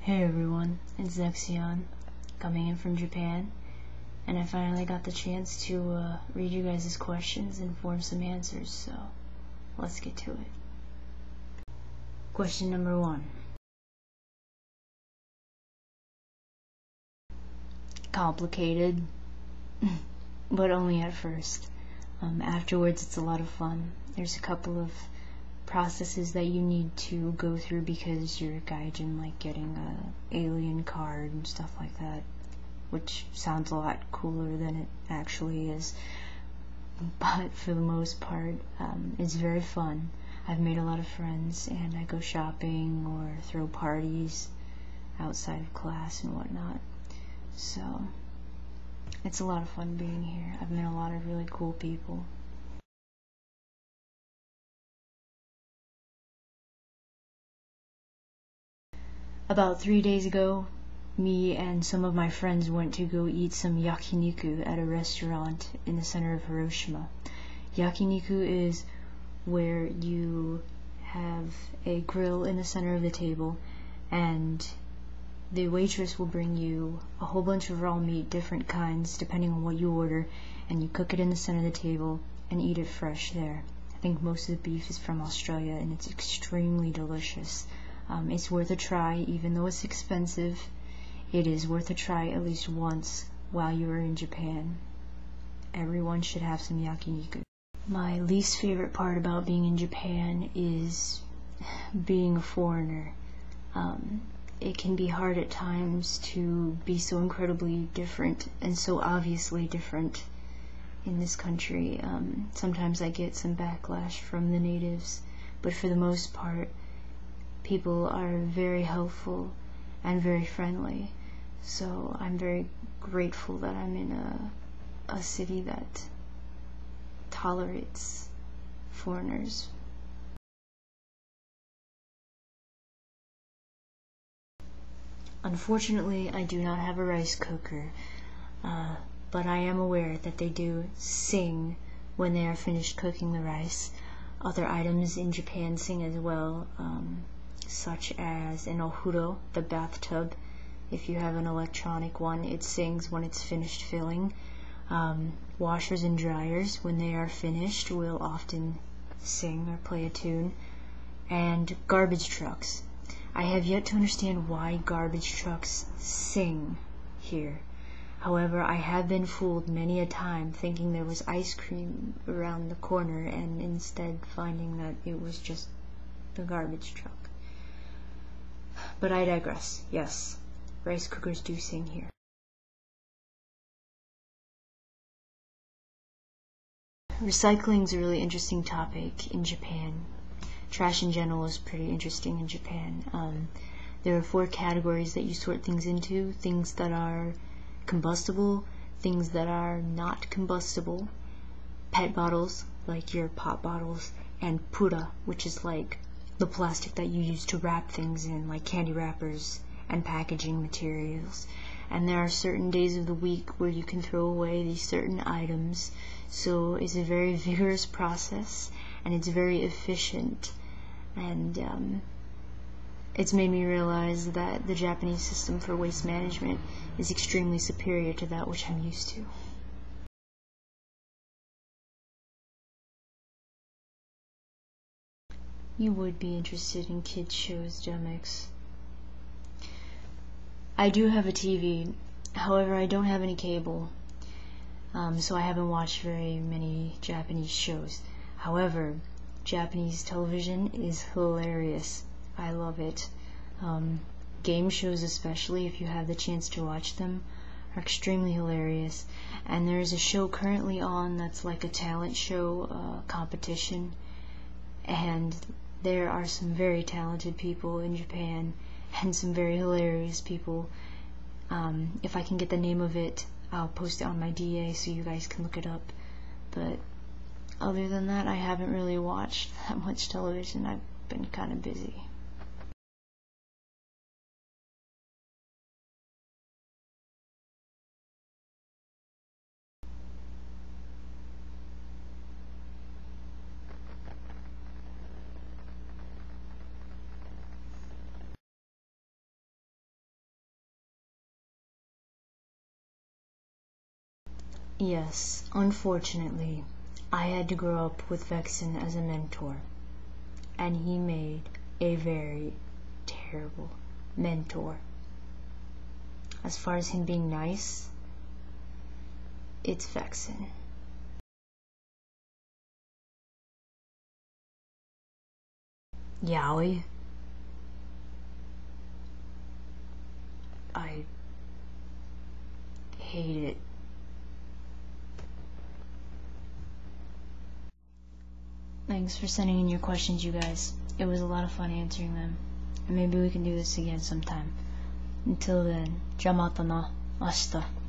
Hey everyone, it's Zexion, coming in from Japan, and I finally got the chance to read you guys' questions and form some answers, so let's get to it. Question number 1. Complicated, but only at first. Afterwards it's a lot of fun. There's a couple of processes that you need to go through because you're gaijin, like getting a alien card and stuff like that, which sounds a lot cooler than it actually is, but for the most part it's very fun. I've made a lot of friends and I go shopping or throw parties outside of class and whatnot, so it's a lot of fun being here. I've met a lot of really cool people. About 3 days ago, me and some of my friends went to go eat some yakiniku at a restaurant in the center of Hiroshima. Yakiniku is where you have a grill in the center of the table and the waitress will bring you a whole bunch of raw meat, different kinds depending on what you order, and you cook it in the center of the table and eat it fresh there. I think most of the beef is from Australia and it's extremely delicious. It's worth a try, even though it's expensive. It is worth a try at least once while you are in Japan. Everyone should have some yakiniku. My least favorite part about being in Japan is being a foreigner. It can be hard at times to be so incredibly different and so obviously different in this country. Sometimes I get some backlash from the natives, but for the most part, people are very helpful and very friendly, so I'm very grateful that I'm in a city that tolerates foreigners. Unfortunately, I do not have a rice cooker, but I am aware that they do sing when they are finished cooking the rice. Other items in Japan sing as well, such as an ohuro, the bathtub. If you have an electronic one, it sings when it's finished filling. Washers and dryers, when they are finished, will often sing or play a tune. And garbage trucks. I have yet to understand why garbage trucks sing here. However, I have been fooled many a time thinking there was ice cream around the corner and instead finding that it was just the garbage truck. But I digress. Yes, rice cookers do sing here. Recycling is a really interesting topic in Japan. Trash in general is pretty interesting in Japan. There are 4 categories that you sort things into: things that are combustible, things that are not combustible, PET bottles, like your pop bottles, and pura, which is like the plastic that you use to wrap things in, like candy wrappers and packaging materials. And there are certain days of the week where you can throw away these certain items, so it's a very vigorous process and it's very efficient, and it's made me realize that the Japanese system for waste management is extremely superior to that which I'm used to. You would be interested in kids shows, Gemix. I do have a TV, however I don't have any cable, so I haven't watched very many Japanese shows. However, Japanese television is hilarious. I love it. Game shows, especially if you have the chance to watch them, are extremely hilarious. And there's a show currently on that's like a talent show competition, and there are some very talented people in Japan and some very hilarious people. If I can get the name of it, I'll post it on my DA so you guys can look it up. But other than that, I haven't really watched that much television. I've been kind of busy. Yes, unfortunately, I had to grow up with Vexen as a mentor, and he made a very terrible mentor. As far as him being nice, it's Vexen. Yaoi? I hate it. Thanks for sending in your questions, you guys. It was a lot of fun answering them. And maybe we can do this again sometime. Until then, じゃあまたな、明日。